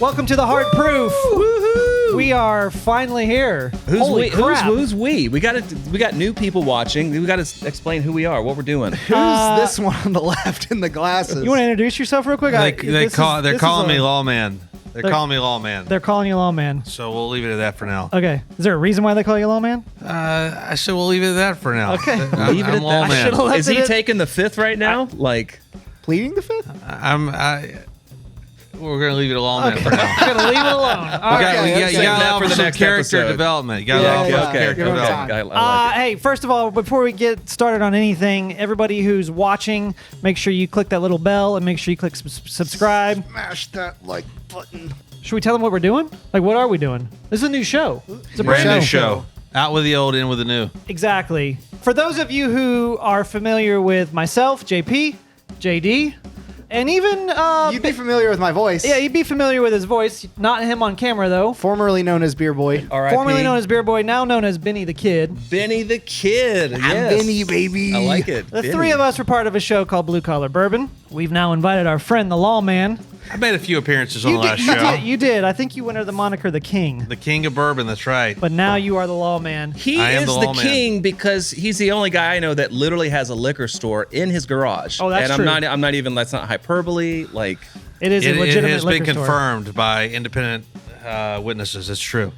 Welcome to the Hard Proof. Woohoo! We are finally here. Holy crap. Who's we? We got new people watching. We got to explain who we are, what we're doing. Who's this one on the left in the glasses? You want to introduce yourself real quick? They're calling me Lawman. They're calling me Lawman. They're calling you Lawman. So we'll leave it at that for now. Okay. Is there a reason why they call you Lawman? I said we'll leave it at that for now. Okay. Leave it at that. Lawman. Is he taking the fifth right now? Pleading the fifth? We're going to leave it alone for now. We're going to leave it alone. You got to allow for some character development. You got to allow for character development. Hey, first of all, before we get started on anything, everybody who's watching, make sure you click that little bell and make sure you click subscribe. Smash that like button. Should we tell them what we're doing? Like, what are we doing? This is a new show. It's a Brand new show. Out with the old, in with the new. Exactly. For those of you who are familiar with myself, JP, JD, and even... You'd be familiar with my voice. Yeah, you'd be familiar with his voice. Not him on camera, though. Formerly known as Beer Boy. Formerly known as Beer Boy, now known as Benny the Kid. Benny the Kid. I'm Yes. Benny, baby. I like it. The three of us were part of a show called Blue Collar Bourbon. We've now invited our friend, the Lawman. I made a few appearances on the last show. You did. I think you went under the moniker The King. The King of Bourbon, that's right. But now you are the Lawman. He is the king because he's the only guy I know that literally has a liquor store in his garage. Oh, that's true. true. I'm not even. That's not hyperbole. Like it is a legitimate It has been liquor store. confirmed by independent witnesses. It's true.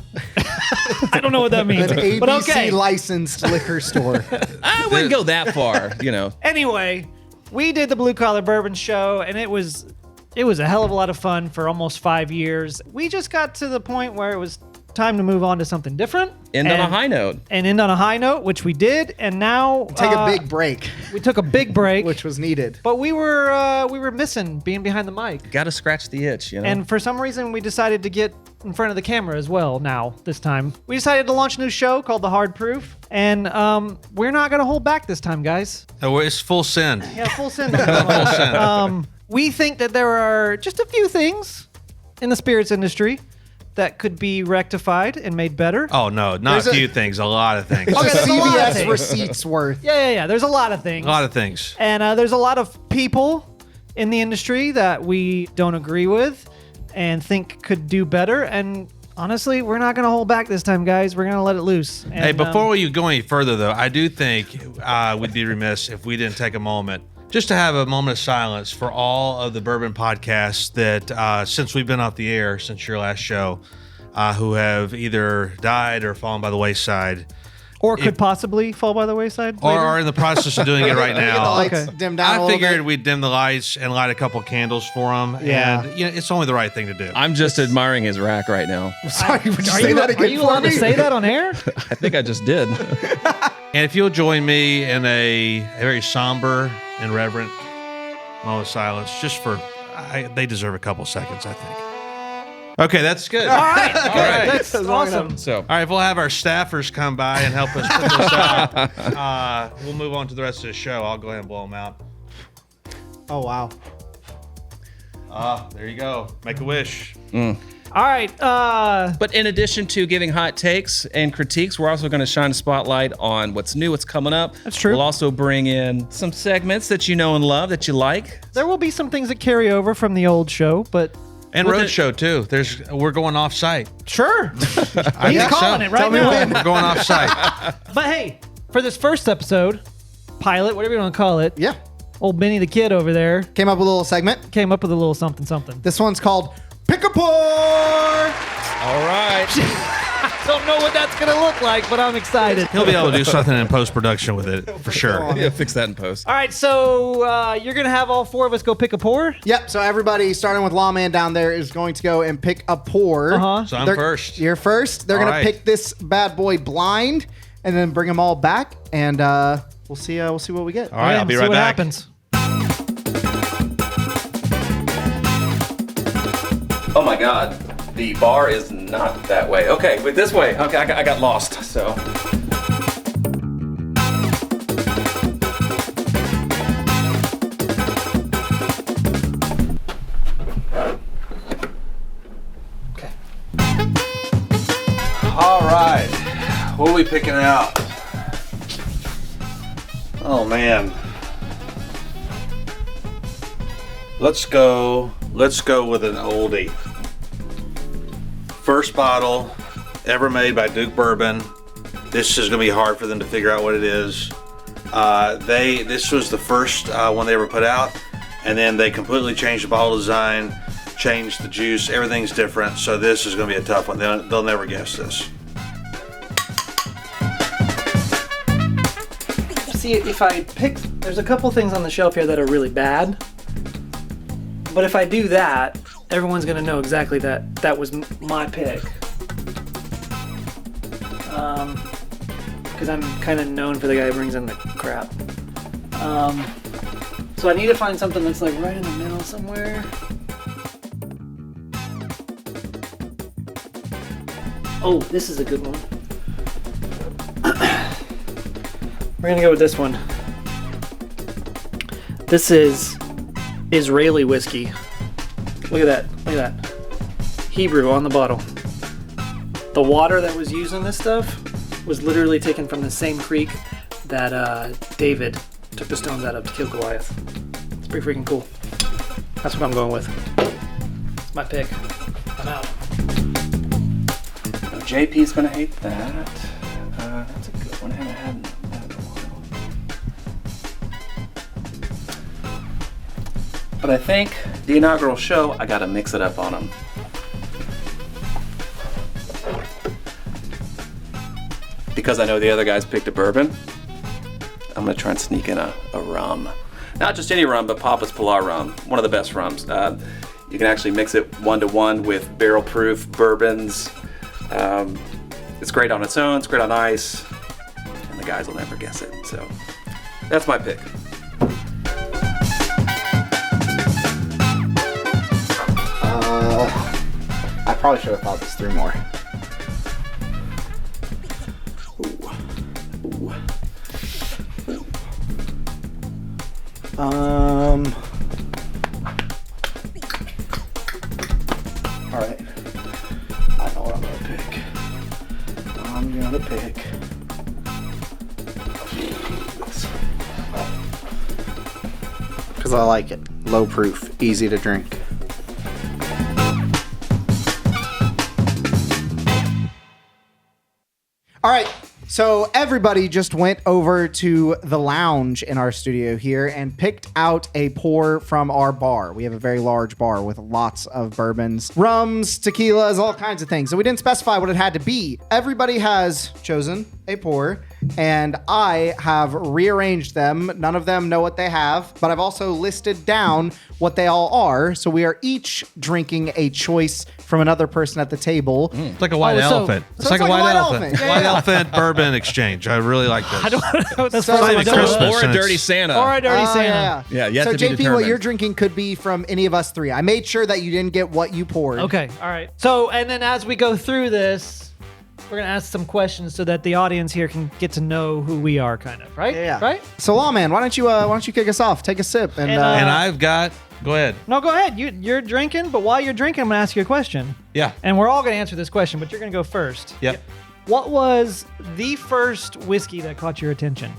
I don't know what that means. An ABC but okay. licensed liquor store. I wouldn't go that far, you know. Anyway, we did the Blue Collar Bourbon show, and it was a hell of a lot of fun for almost 5 years. We just got to the point where it was time to move on to something different. End on a high note. And end on a high note, which we did. And now Take a big break. We took a big break, Which was needed. but we were missing being behind the mic. Got to scratch the itch, you know. And for some reason, we decided to get in front of the camera as well now, this time. We decided to launch a new show called The Hard Proof. And we're not going to hold back this time, guys. It's full send. Yeah, full send. Full send. We think that there are just a few things in the spirits industry that could be rectified and made better. Oh, no. Not a few things. A lot of things. It's Okay, a there's a lot of CVS things. receipts worth. Yeah. There's a lot of things. A lot of things. And there's a lot of people in the industry that we don't agree with and think could do better. And honestly, we're not going to hold back this time, guys. We're going to let it loose. And, Hey, before we go any further, though, I do think we'd be remiss if we didn't take a moment just to have a moment of silence for all of the bourbon podcasts that, since we've been off the air, since your last show, who have either died or fallen by the wayside. or could possibly fall by the wayside Or later. are in the process of doing it right The now. lights Okay. dim down a I little figured bit. we'd dim the lights and light a couple candles for them. Yeah. And, it's only the right thing to do. I'm just admiring his rack right now. Sorry, would you Are say you, that again are you for allowed me? to say that on air? I think I just did. And if you'll join me in a very somber and reverent moment of silence, just for, they deserve a couple seconds, I think. Okay, that's good. All right. All right. That's awesome. So All right, we'll have our staffers come by and help us put this out. We'll move on to the rest of the show. I'll go ahead and blow them out. Oh, wow. There you go. Make a wish. All right. But in addition to giving hot takes and critiques, we're also going to shine a spotlight on what's new, what's coming up. That's true. We'll also bring in some segments that you know and love, that you like. There will be some things that carry over from the old show, but And With Roadshow, too. We're going off-site. sure. He's guess calling so. it right Tell me now. when. We're going off-site. But hey, for this first episode, pilot, whatever you want to call it, Yeah. old Benny the Kid over there Came up with a little segment. came up with a little something. This one's called Pick a Pour. All right. Don't know what that's going to look like, but I'm excited. He'll be able to do something in post-production with it, for sure. Yeah, fix that in post. All right, so you're going to have all four of us go pick a pour? Yep. So everybody, starting with Lawman down there, is going to go and pick a pour. Uh-huh. So I'm They're- first. You're first. They're All gonna right. pick this bad boy blind, and then bring them all back, and we'll see. We'll see what we get. All right, I'll be see right what back. happens. Oh my God, the bar is not that way. Okay, wait, this way. Okay, I got lost. So. All right. What are we picking out? Oh, man. Let's go with an oldie. First bottle ever made by Duke Bourbon. This is going to be hard for them to figure out what it is. This was the first one they ever put out, and then they completely changed the bottle design, changed the juice. Everything's different, so this is going to be a tough one. They'll never guess this. See, if I pick, there's a couple things on the shelf here that are really bad. But if I do that, everyone's gonna know exactly that was my pick. Because I'm kind of known for the guy who brings in the crap. So I need to find something that's like right in the middle somewhere. Oh, this is a good one. We're gonna go with this one. This is Israeli whiskey. Look at that. Look at that. Hebrew on the bottle. The water that was used in this stuff was literally taken from the same creek that David took the stones out of to kill Goliath. It's pretty freaking cool. That's what I'm going with. It's my pick. I'm out. JP's gonna hate that. That's a good one. I haven't had that in a while. But I think the inaugural show, I gotta mix it up on them. Because I know the other guys picked a bourbon, I'm gonna try and sneak in a rum. Not just any rum, but Papa's Pilar rum, one of the best rums. You can actually mix it 1-to-1 with barrel-proof bourbons. It's great on its own, it's great on ice, and the guys will never guess it. So that's my pick. I probably should have thought this through more. All right. I know what I'm gonna pick. I'm gonna pick. Because I like it. Low proof, easy to drink. All right. So everybody just went over to the lounge in our studio here and picked out a pour from our bar. We have a very large bar with lots of bourbons, rums, tequilas, all kinds of things. So we didn't specify what it had to be. Everybody has chosen a pour, and I have rearranged them. None of them know what they have, but I've also listed down what they all are. So we are each drinking a choice from another person at the table. It's like a white elephant. so it's like a white elephant. Yeah, White yeah. elephont bourbon exchange. I really like this. I don't know. That's So- probably so- Christmas. Or a and dirty it's- Santa. Or a dirty Santa. Yeah. Yeah, yet So to be JP, determined. what you're drinking could be from any of us three. I made sure that you didn't get what you poured. Okay, all right. So, and then as we go through this, we're gonna ask some questions so that the audience here can get to know who we are, kind of, right? Yeah. Right? So Lawman, why don't you kick us off? Take a sip and, And, And I've got, go ahead. No, go ahead. You're drinking, but while you're drinking, I'm gonna ask you a question, Yeah. and we're all gonna answer this question, but you're gonna go first. Yep. What was the first whiskey that caught your attention?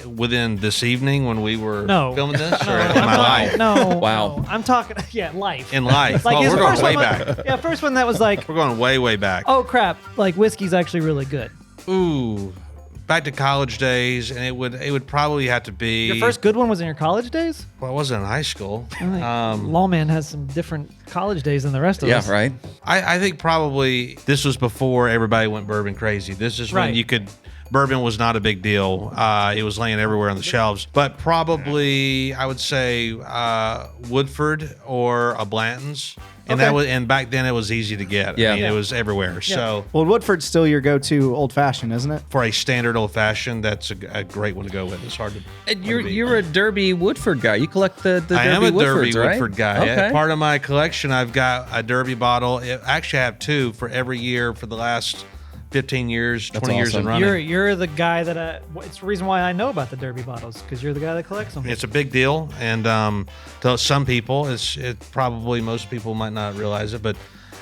Within this evening when we were No. filming this, or No, in I'm my talking- life? No. Wow. no. I'm talking. Yeah, life. In life. Like Oh, his we're going first way one back. Yeah, first one that was like, We're going way, way back. oh crap, like whiskey's actually really good. Ooh, back to college days, and it would probably have to be Your first good one was in your college days? Well, I wasn't in high school. I think Lawman has some different college days than the rest of us. Yeah, right. I think probably this was before everybody went bourbon crazy. This is Right. when you could. Bourbon was not a big deal. It was laying everywhere on the shelves. But probably I would say Woodford or a Blanton's. And Okay. that was, and back then it was easy to get. Yeah. I mean, Yeah. it was everywhere. So well, Woodford's still your go-to old fashioned, isn't it? for a standard old fashioned, that's a great one to go with. It's hard to. And hard to beat. you're a Derby Woodford guy. You collect the Derby I am a Derby Woodfords, right? Woodford guy. Okay. Part of my collection, I've got a Derby bottle. Actually, I have two for every year for the last 15 years, 20 years awesome. and running. You're the guy that it's the reason why I know about the Derby bottles, because you're the guy that collects them. It's a big deal, and to some people, it probably most people might not realize it, but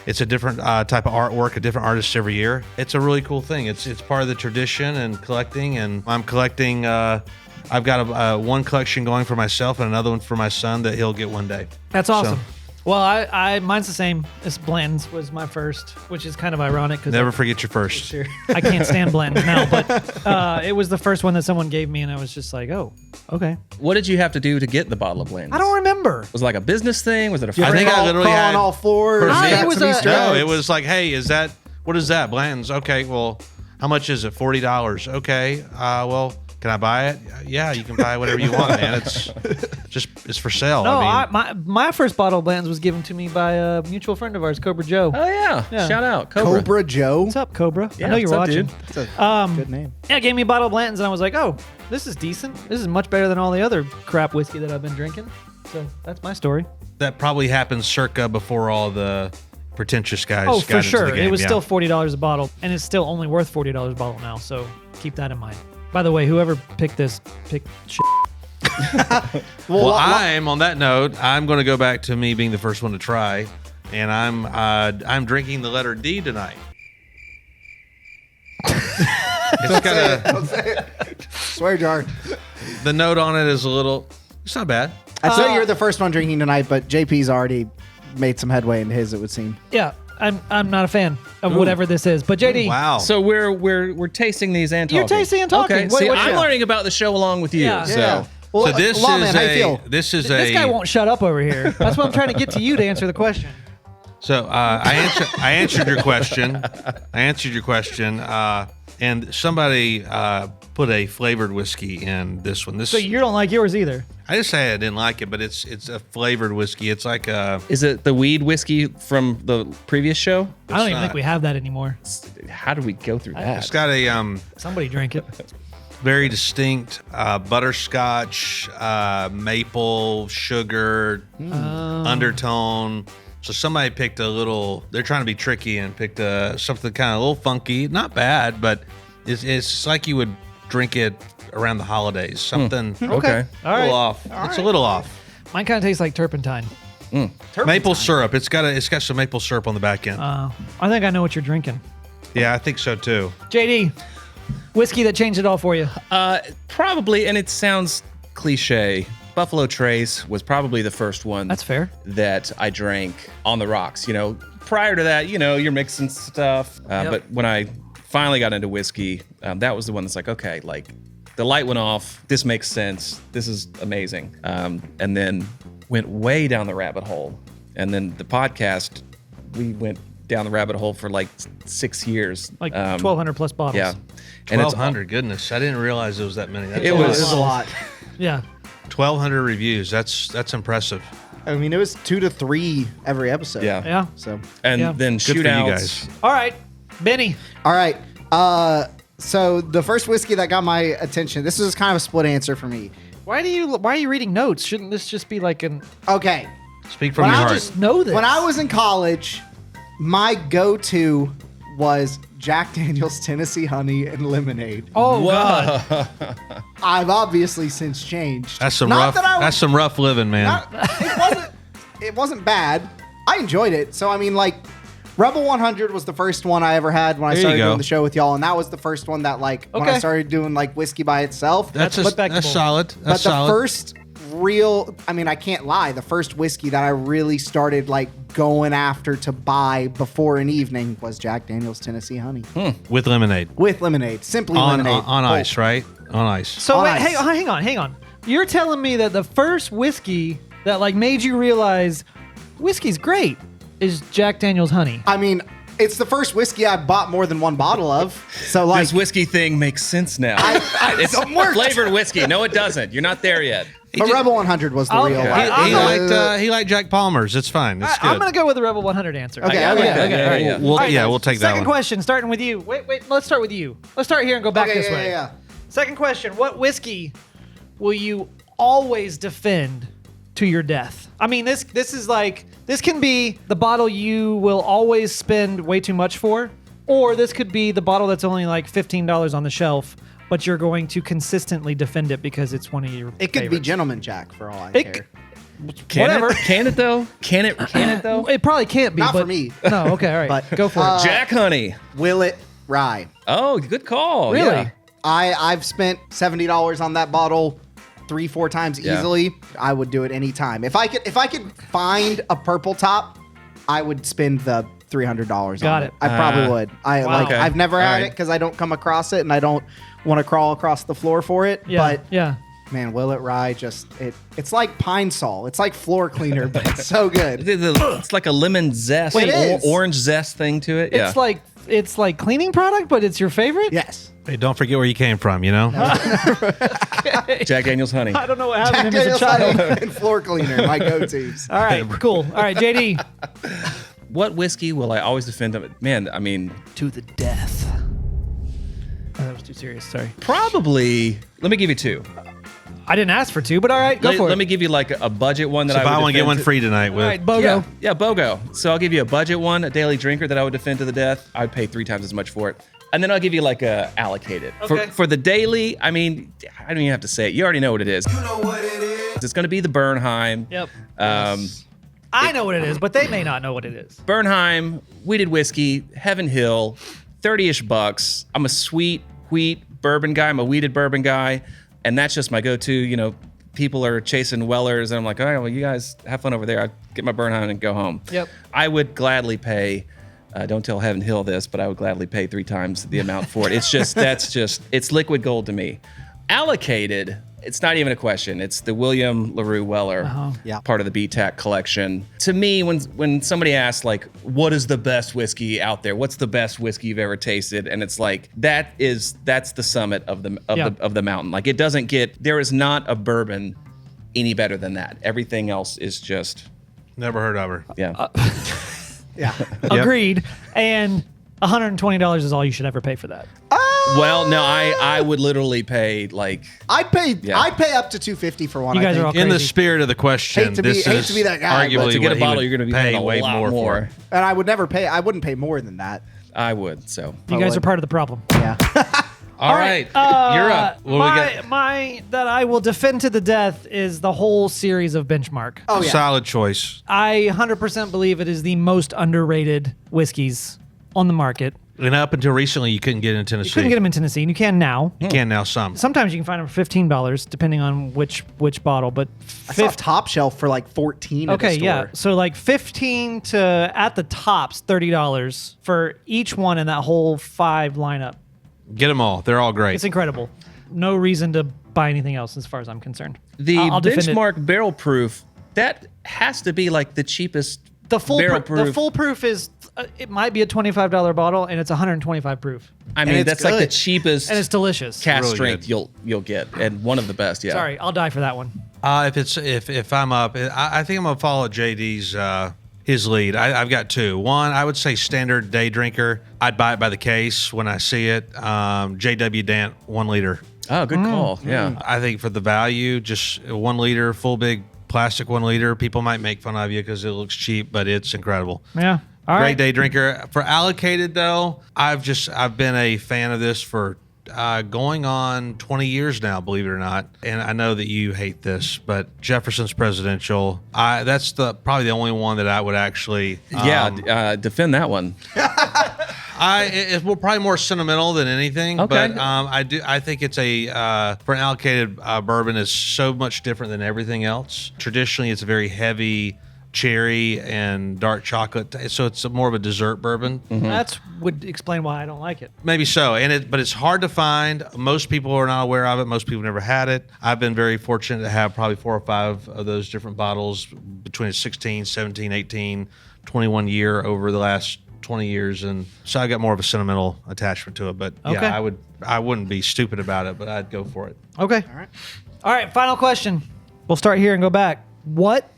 it's a different type of artwork, a different artist every year. It's a really cool thing. It's part of the tradition and collecting, and I'm collecting. I've got one collection going for myself and another one for my son that he'll get one day. That's awesome. Well, I mine's the same. This Blanton's was my first, which is kind of ironic because Never forget your first. I can't stand Blanton's now, but it was the first one that someone gave me, and I was just like, oh, okay. What did you have to do to get the bottle of Blanton's? I don't remember. Was it like a business thing? Was it a I friend? think I literally crawl had on all fours. it was a- No, it was like, hey, what is that? Blanton's. Okay, well, how much is it? $40. Okay, well, can I buy it? Yeah, you can buy whatever you want, man. It's for sale. No, I mean, my first bottle of Blanton's was given to me by a mutual friend of ours, Cobra Joe. Oh yeah. Yeah. Shout out Cobra. Cobra Joe. What's up, Cobra? Yeah, I know you're what's up, watching. dude? That's a good name. Yeah, gave me a bottle of Blanton's, and I was like, oh, this is decent. This is much better than all the other crap whiskey that I've been drinking. So that's my story. that probably happened circa before all the pretentious guys. Oh, got for into sure. the game. It was yeah. still $40 a bottle, and it's still only worth $40 a bottle now. So keep that in mind. By the way, whoever picked this, picked shit. Well, on that note, I'm going to go back to me being the first one to try, and I'm drinking the letter D tonight. It's got Don't say it. Swear jar. the note on it is a little. It's not bad. I'd say you're the first one drinking tonight, but JP's already made some headway in his, it would seem. Yeah, I'm not a fan of whatever this is. But JD, Wow. So we're tasting these and talking. You're tasting and talking. Okay. What- See, what- I'm yeah. learning about the show along with you. Yeah. So Yeah. Well, so this Lawman, is how you feel? this is this a guy won't shut up over here. That's what I'm trying to get to you to answer the question. So I answered your question. And somebody put a flavored whiskey in this one. So you don't like yours either. I just say I didn't like it, but it's a flavored whiskey. It's like a. is it the weed whiskey from the previous show? I don't even not. think we have that anymore. How did we go through that? It's got a Somebody drank it. very distinct butterscotch, maple, sugar undertone. So somebody picked a little. They're trying to be tricky and picked something kind of a little funky. Not bad, but it's like you would drink it around the holidays. Something Okay. All a right. little off. It's a little off. Mine kind of tastes like turpentine. Maple syrup. It's got some maple syrup on the back end. I think I know what you're drinking. Yeah, I think so too. JD, whiskey that changed it all for you. Probably, and it sounds cliche. Buffalo Trace was probably the first one. That's fair. That I drank on the rocks. You know, prior to that, you're mixing stuff. But when I finally got into whiskey, that was the one that's like, okay, like the light went off. This makes sense. This is amazing. And then went way down the rabbit hole. And then the podcast, we went down the rabbit hole for like 6 years. Like 1,200 plus bottles. Yeah. And it's 1,200. Goodness, I didn't realize it was that many. That's It a lot. was- It was a lot. Yeah. 1,200 reviews. That's impressive. I mean, it was 2 to 3 every episode. Yeah. Yeah. So, And Yeah. then Good for you shootouts. guys. All right. Benny. all right. So the first whiskey that got my attention, this is kind of a split answer for me. Why are you reading notes? Shouldn't this just be like an Okay. Speak from When your I heart. just know this? When I was in college, my go-to was Jack Daniel's Tennessee Honey and Lemonade. Oh god. I've obviously since changed. That's some Not rough. that I was- That's some rough living, man. It wasn't bad. I enjoyed it. So I mean, like, Rebel 100 was the first one I ever had when I There you started go. doing the show with y'all, and that was the first one that, like, when I Okay. started doing like whiskey by itself. That's respectable. that's solid. but That's the solid. first real, I mean, I can't lie, the first whiskey that I really started like going after to buy before an evening was Jack Daniel's Tennessee Honey with lemonade with lemonade, simply on lemonade on Oh, ice, right? On ice. So On wait, ice. hang on. You're telling me that the first whiskey that like made you realize whiskey's great is Jack Daniel's Honey. I mean, it's the first whiskey I bought more than one bottle of. So like, This whiskey thing makes sense now. It's it worked. flavored whiskey. No, it doesn't. You're not there yet. but Rebel 100 was the Okay. real. He liked Jack Palmer's. It's fine. It's good. I'm gonna go with the Rebel 100 answer. Okay, I got okay, it. okay. Yeah, all right. yeah. We'll, All right, yeah, guys. we'll take that Second one. question, starting with you. Wait. Let's start with you. Let's start here and go back Okay, this yeah, way. yeah. Second question: what whiskey will you always defend to your death? I mean, this is like this can be the bottle you will always spend way too much for, or this could be the bottle that's only like $15 on the shelf, but you're going to consistently defend it because it's one of your. It could be favorites. Gentleman Jack for all I It care. Can Whatever. It? Can it though? Can it though? It probably can't be. Not but, for me. No. Okay. All right. But, go for it. Jack Honey. Willet Rye. Oh, good call. Really? Yeah. I've spent $70 on that bottle 3-4 times Yeah. easily, I would do it anytime. If I could find a purple top, I would spend the $300 Got on it. I probably would. Wow. Okay. I've never had All it right. because I don't come across it and I don't want to crawl across the floor for it. Yeah. But yeah. man, Will It Rye it's like Pine Sol. It's like floor cleaner, but it's so good. It's like a lemon zest, It is. orange zest thing to it. Yeah. It's like cleaning product, but it's your favorite? Yes. Hey, don't forget where you came from, you know? Jack Daniel's honey. I don't know what happened to him as a Jack child. Daniel's and floor cleaner, my go-tos. All right, cool. All right, JD. What whiskey will I always defend? Man, I mean, To the death. Oh, that was too serious. Sorry. probably. Let me give you two. I didn't ask for two, but all right, go for it. Let me give you like a budget one that So I buy would one, get defend one to- free tonight. all With right, BOGO. Yeah, BOGO. So I'll give you a budget one, a daily drinker that I would defend to the death. I'd pay 3 times as much for it. And then I'll give you like a allocated. Okay. For the daily, I mean, I don't even have to say it. You already know what it is. You know what it is. It's going to be the Bernheim. Yep. Um, I know what it is, but they may not know what it is. Bernheim, wheated whiskey, Heaven Hill, 30-ish bucks. I'm a sweet wheat bourbon guy. I'm a wheated bourbon guy. And that's just my go-to. You know, people are chasing Wellers, and I'm like, all right, well, you guys have fun over there. I'd get my Bernheim and go home. Yep. I would gladly pay, don't tell Heaven Hill this, but I would gladly pay 3 times the amount for it. It's just, it's liquid gold to me. Allocated, it's not even a question. It's the William LaRue Weller, Yeah. part of the BTAC collection. To me, when somebody asks, like, what is the best whiskey out there? What's the best whiskey you've ever tasted? And it's like, that's the summit of the mountain. Like, it doesn't get, there is not a bourbon any better than that. Everything else is just, never heard of her. yeah. Yeah. Agreed. And $120 is all you should ever pay for that. Well, no, I would literally pay like, I'd pay Yeah. up to $250 for one. You guys I are think. all In the crazy. spirit of the question, Hate to be- this hate is to be that guy, but arguably to get what a bottle, he you're would going to be pay paying a way lot more. And I wouldn't pay more than that. I would, so. You guys are part of the problem. Yeah. All right, you're up. What do we got? My that I will defend to the death is the whole series of Benchmark. Oh yeah. Solid choice. I 100% believe it is the most underrated whiskeys on the market. And up until recently, you couldn't get in Tennessee. You couldn't get them in Tennessee, and you can now. You can now some. Sometimes you can find them for $15, depending on which bottle. But I saw top shelf for like 14 at the okay, store. yeah. So like 15 to at the tops $30 for each one in that whole 5 lineup. Get them all. They're all great. It's incredible. No reason to buy anything else, as far as I'm concerned. The I'll defend it. Benchmark barrel proof, that has to be like the cheapest The full barrel the full proof is it might be a $25 bottle, and it's 125 proof, I mean, it's that's like the good. cheapest and it's delicious. cast really strength good. you'll get, and one of the best. Yeah. Sorry, I'll die for that one. If I'm up, I think I'm gonna follow JD's his lead. I've got 2. One, I would say standard day drinker. I'd buy it by the case when I see it. JW Dant 1 liter. Oh, good call. Yeah. I think for the value, just 1 liter, full big plastic 1 liter. People might make fun of you because it looks cheap, but it's incredible. Yeah. All Great right. day drinker. For allocated though, I've been a fan of this for going on 20 years now, believe it or not. And I know that you hate this, but Jefferson's Presidential. That's probably the only one that I would actually. Defend that one. It's probably more sentimental than anything. Okay. But I think it's for an allocated bourbon is so much different than everything else. Traditionally, it's a very heavy cherry and dark chocolate, so it's more of a dessert bourbon. That's would explain why I don't like it. Maybe so, but it's hard to find. Most people are not aware of it. Most people never had it. I've been very fortunate to have probably 4 or 5 of those different bottles between 16, 17, 18, 21 year over the last 20 years, and so I got more of a sentimental attachment to it. But Okay. yeah, I wouldn't be stupid about it, but I'd go for it. Okay. All right. Final question. We'll start here and go back. What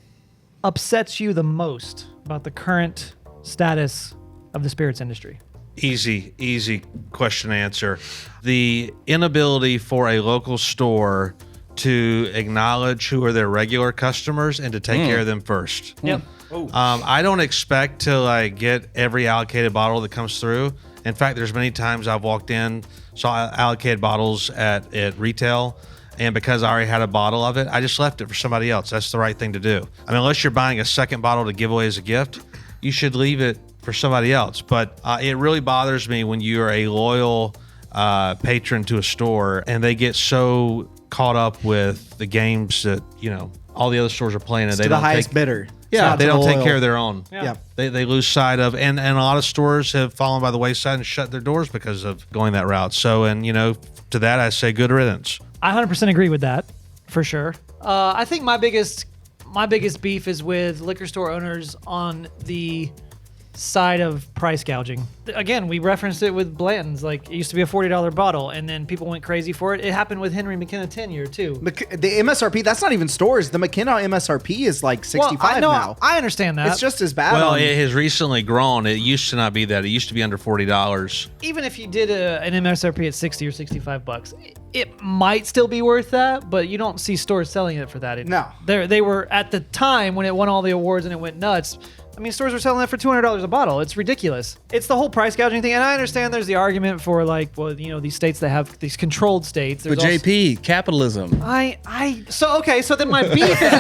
upsets you the most about the current status of the spirits industry? Easy question to answer. The inability for a local store to acknowledge who are their regular customers and to take care of them first. Yep. I don't expect to get every allocated bottle that comes through. In fact, there's many times I've walked in, saw allocated bottles at retail, and because I already had a bottle of it, I just left it for somebody else. That's the right thing to do. I mean, unless you're buying a second bottle to give away as a gift, you should leave it for somebody else. But it really bothers me when you're a loyal patron to a store, and they get so caught up with the games that all the other stores are playing, and It's they to the don't highest take, bidder. It's Yeah, not they to don't the take loyal. care of their own. Yeah. They lose sight of, and a lot of stores have fallen by the wayside and shut their doors because of going that route. So, and to that I say good riddance. I 100% agree with that, for sure. I think my biggest beef is with liquor store owners on the side of price gouging. Again, we referenced it with Blanton's. Like, it used to be a $40 bottle, and then people went crazy for it. It happened with Henry McKenna 10-year, too. The MSRP, that's not even stores. The McKenna MSRP is like 65 now. I understand that. It's just as bad. Well, on- it has recently grown. It used to not be that. It used to be under $40. Even if you did an MSRP at 60 or 65 bucks, it might still be worth that, but you don't see stores selling it for that. No. They were, at the time when it won all the awards and it went nuts, I mean, stores were selling that for $200 a bottle. It's ridiculous. It's the whole price gouging thing, and I understand there's the argument for, like, well, these states that have these controlled states. But There's JP, capitalism. so then my beef is,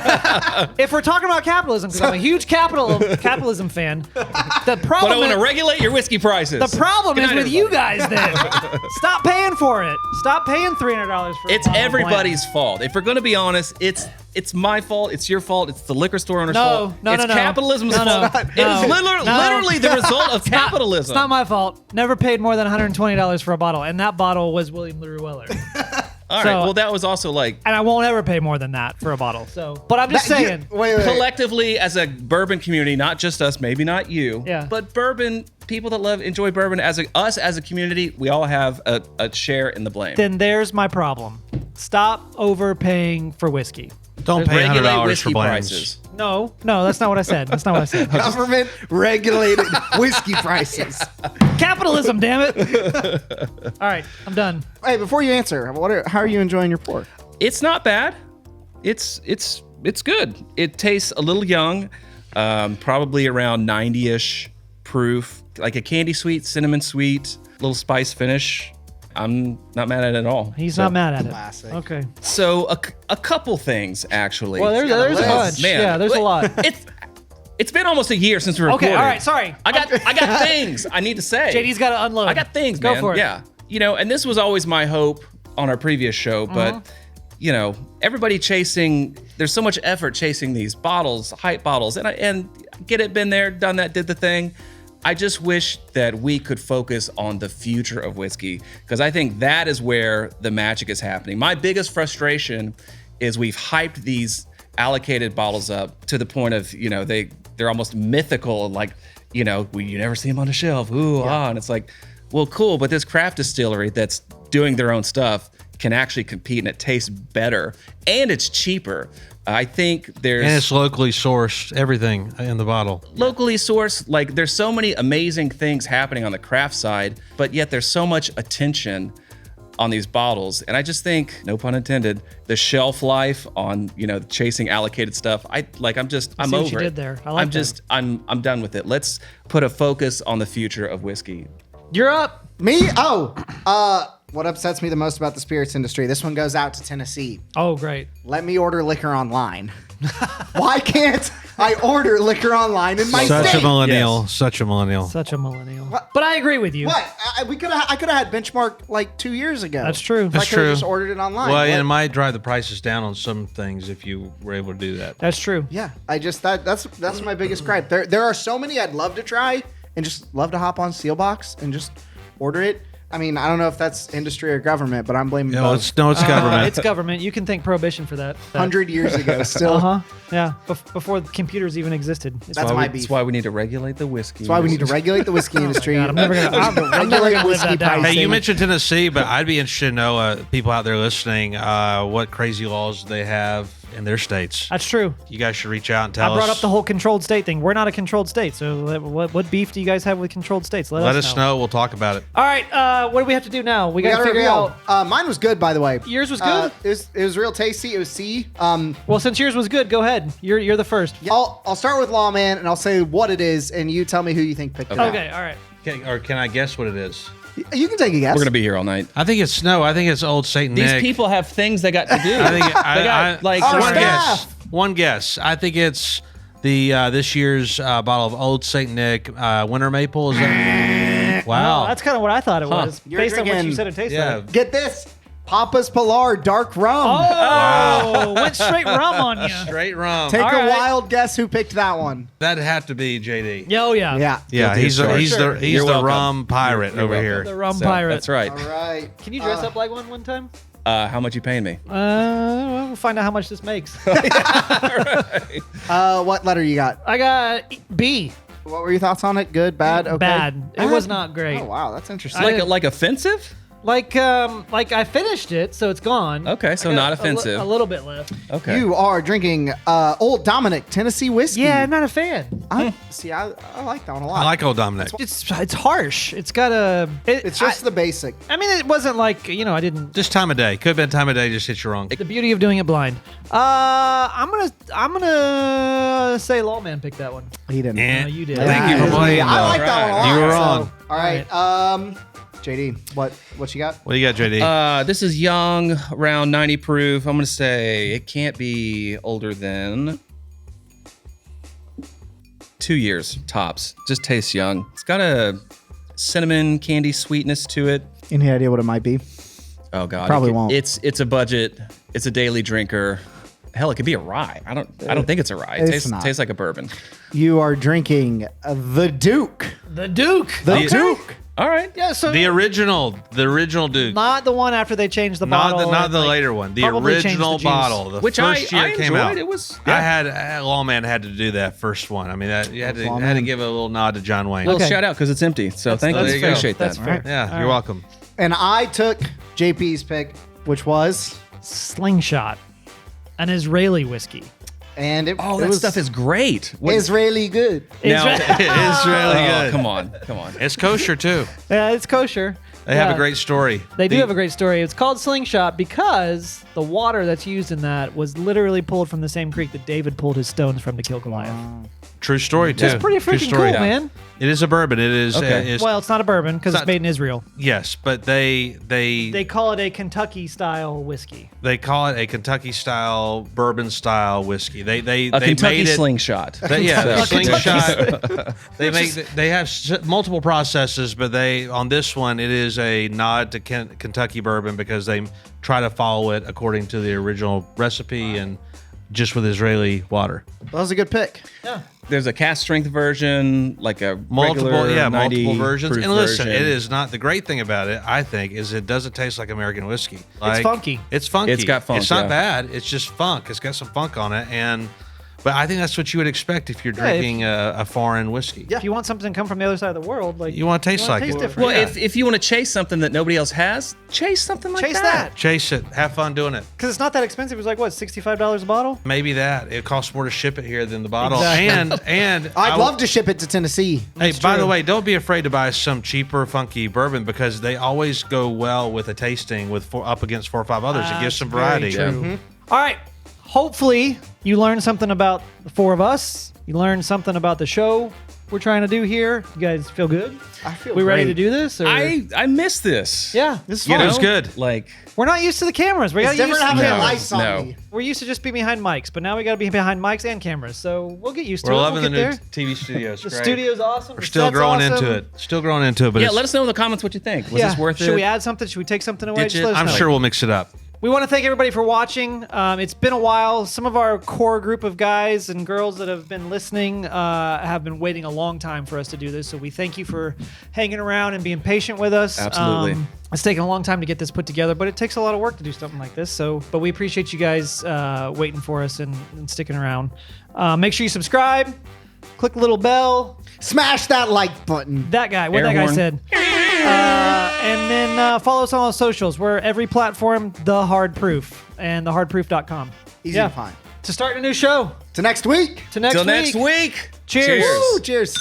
if we're talking about capitalism, because I'm a huge capitalism fan, the problem But I want to is, regulate your whiskey prices. the problem Good is night, with you everybody. guys then. Stop paying for it. Stop paying $300 for it. It's everybody's fault. If we're going to be honest, it's my fault. It's your fault. It's the liquor store owner's fault. It's capitalism's fault. It is literally the result of capitalism. It's not my fault. Never paid more than $120 for a bottle, and that bottle was William LaRue Weller. All right. So- Well, that was also like And I won't ever pay more than that for a bottle. So, but I'm just saying. Wait. collectively as a bourbon community, not just us, maybe not you, Yeah. but bourbon people that enjoy bourbon us as a community, we all have a share in the blame. Then there's my problem. Stop overpaying for whiskey. Don't pay Regulate $100 whiskey for Blanton's. prices. No, that's not what I said. That's not what I said. Government regulated whiskey prices. Capitalism, damn it. All right, I'm done. Hey, before you answer, how are you enjoying your pour? It's not bad. It's good. It tastes a little young, probably around 90-ish proof, like a candy sweet, cinnamon sweet, little spice finish. I'm not mad at it at all. He's not mad at it. Classic. Okay. So a couple things actually. Well, there's a list. bunch. Man, Yeah, there's a lot. It's been almost a year since we recorded. Okay, all right, sorry. I got things I need to say. JD's got to unload. I got things, Go man. for it. Yeah. And this was always my hope on our previous show, but everybody there's so much effort chasing these bottles, hype bottles, and get it, been there, done that, did the thing. I just wish that we could focus on the future of whiskey, because I think that is where the magic is happening. My biggest frustration is we've hyped these allocated bottles up to the point of, they're almost mythical, like, you never see them on the shelf. And it's like, well, cool, but this craft distillery that's doing their own stuff can actually compete, and it tastes better and it's cheaper. I think And it's locally sourced, everything in the bottle. locally sourced, like there's so many amazing things happening on the craft side, but yet there's so much attention on these bottles. And I just think, no pun intended, the shelf life on, chasing allocated stuff, I'm see what over you it. did there. I like that. I'm done with it. Let's put a focus on the future of whiskey. You're up. Me? What upsets me the most about the spirits industry? This one goes out to Tennessee. Oh, great. Let me order liquor online. Why can't I order liquor online in my Such state? a millennial. Yes. Such a millennial. Such a millennial. But I agree with you. What? I could have had Benchmark like 2 years ago. That's true. I That's could have true. just ordered it online. Well, What? and it might drive the prices down on some things if you were able to do that. That's true. Yeah, that's my biggest gripe. There are so many I'd love to try and just love to hop on Sealbox and just order it. I mean, I don't know if that's industry or government, but I'm blaming No, both. it's government. It's government. You can thank prohibition for that. 100 years ago, still. Uh-huh. Yeah. Before the computers even existed. It's That's my beef. That's why we need to regulate the whiskey. That's why we need to regulate the whiskey industry. God, I'm never gonna regulate live whiskey that down. pricing. Hey, you mentioned Tennessee, but I'd be interested to know, people out there listening, what crazy laws they have in their states. That's true. You guys should reach out and tell I brought us. up the whole controlled state thing. We're not a controlled state, so what beef do you guys have with controlled states? Let us know. We'll talk about it. All right, what do we have to do now? We We got got to to figure reveal. out. Mine was good, by the way. Yours was good? It was real tasty. It was C. Well, since yours was good, go ahead. You're the first. I'll start with Lawman, and I'll say what it is, and you tell me who you think picked it out. Okay, all right. Or can I guess what it is? You can take a guess. We're gonna be here all night. I think it's Old Saint These Nick. people have things they got to do. I think they got like Our one staff. guess. One guess. I think it's the this year's bottle of Old Saint Nick Winter Maple. Is that? Wow. Oh, that's kind of what I thought it was, You're based on what you drinking- said it tasted Yeah. like. Get this. Papa's Pilar Dark Rum. Oh, went straight rum on you. Straight rum. Take all a right. wild guess who picked that one. That'd have to be JD. Oh, yeah. Yeah. Yeah, Guilty he's as the, he's charged. the he's You're the welcome. rum pirate You're over welcome. here. The rum So, pirate. That's right. All right. Can you dress up like one time? How much you paying me? We'll find out how much this makes. What letter you got? I got B. What were your thoughts on it? Good, bad, okay? Bad. It was not great. Oh, wow. That's interesting. Like offensive? Like I finished it, so it's gone. Okay, so I got not offensive. A little bit left. Okay. You are drinking Old Dominic Tennessee whiskey. Yeah, I'm not a fan. See, I like that one a lot. I like Old Dominic. It's harsh. It's got a. It's just the basic. I mean, it wasn't like I didn't. Just time of day. Could have been time of day. Just hit you wrong. The beauty of doing it blind. I'm gonna say Lawman picked that one. He didn't. Eh. No, you did. Thank you for Yeah, playing. I like that one a lot. You were so- wrong. All right. JD, what you got? What do you got, JD? This is young, around 90 proof. I'm gonna say it can't be older than 2 years tops. Just tastes young. It's got a cinnamon candy sweetness to it. Any idea what it might be? Oh god, Probably won't. It's a budget. It's a daily drinker. Hell, it could be a rye. I don't think it's a rye. It It's not. tastes like a bourbon. You are drinking the Duke. The Duke. The Duke. All right. Yeah. So the original Duke. not the one after they changed the Not bottle. the like, later one. The probably changed the original juice. bottle. The Which first year I it came enjoyed. out. It was I had Lawman had to do that first one. I mean, you had to Lawman. give a little nod to John Wayne. little Okay. shout out because it's empty. So thank there you. you go. Appreciate That's that. fair. Yeah, All you're right. welcome. And I took JP's pick, which was, Slingshot, an Israeli whiskey. and it, Oh, it that was stuff is great. What- Israeli good. Now- It's really Oh, good. come on. It's kosher too. Yeah, it's kosher. They have a great story. They do have a great story. It's called Slingshot because the water that's used in that was literally pulled from the same creek that David pulled his stones from to kill Goliath. True story too. That's pretty True freaking story. cool, man. It is a bourbon. It is. Okay. It's, Well, it's not a bourbon because It's it's not- made in Israel. yes, but they They call it a Kentucky style whiskey. they call it a Kentucky style bourbon style whiskey. They a they Kentucky made it, slingshot. Yeah, the So- slingshot. They have multiple processes, but on this one it is a nod to Kentucky bourbon because they try to follow it according to the original recipe and just with Israeli water. That was a good pick. Yeah. There's a cast strength version, like a Multiple regular 90 multiple versions. proof And listen, version. it is not the great thing about it. I think is it doesn't taste like American whiskey. Like, funky. It's funky. It's got funk, It's not yeah. bad. It's just funk. It's got some funk on it, but I think that's what you would expect if you're Yeah, if- drinking a foreign whiskey. If you want something to come from the other side of the world, like You want to taste wanna like taste it. different. Well, Yeah. if you want to chase something that nobody else has, chase something like Chase that. Chase it. Have fun doing it. Because it's not that expensive. It was like, what, $65 a bottle? Maybe that. It costs more to ship it here than the bottle. Exactly. And I'd love to ship it to Tennessee. Hey, by true. the way, don't be afraid to buy some cheaper, funky bourbon because they always go well with a tasting with up against 4 or 5 others. It gives some variety. Very true. All right. Hopefully, you learned something about the four of us. You learned something about the show we're trying to do here. You guys feel good? I feel We ready great. to do this? Or? I miss this. Yeah. This is You fun. know, It was good. Like, We're not used to the cameras. We It's got used different to the having No. cameras. lights on No. me. We're used to just be behind mics, but now we got to be behind mics and cameras. So we'll get used to We're it. loving We'll the get new there. TV studios. The Great. studio's awesome. We're still growing into it. Still growing into it, but yeah, it's- let us know in the comments what you think. Was this worth it? Should we add something? Should we take something away? Ditch Just it? let us I'm know. sure we'll mix it up. We want to thank everybody for watching. It's been a while. Some of our core group of guys and girls that have been listening have been waiting a long time for us to do this. So we thank you for hanging around and being patient with us. Absolutely. It's taken a long time to get this put together, but it takes a lot of work to do something like this. But we appreciate you guys waiting for us and sticking around. Make sure you subscribe. Click the little bell. Smash that like button. That guy. What Air that guy horn. said. And then follow us on all the socials. We're every platform, The Hard Proof, and thehardproof.com. Easy to find. To start a new show. To next week. To next Till week. next week. Cheers. Woo, cheers.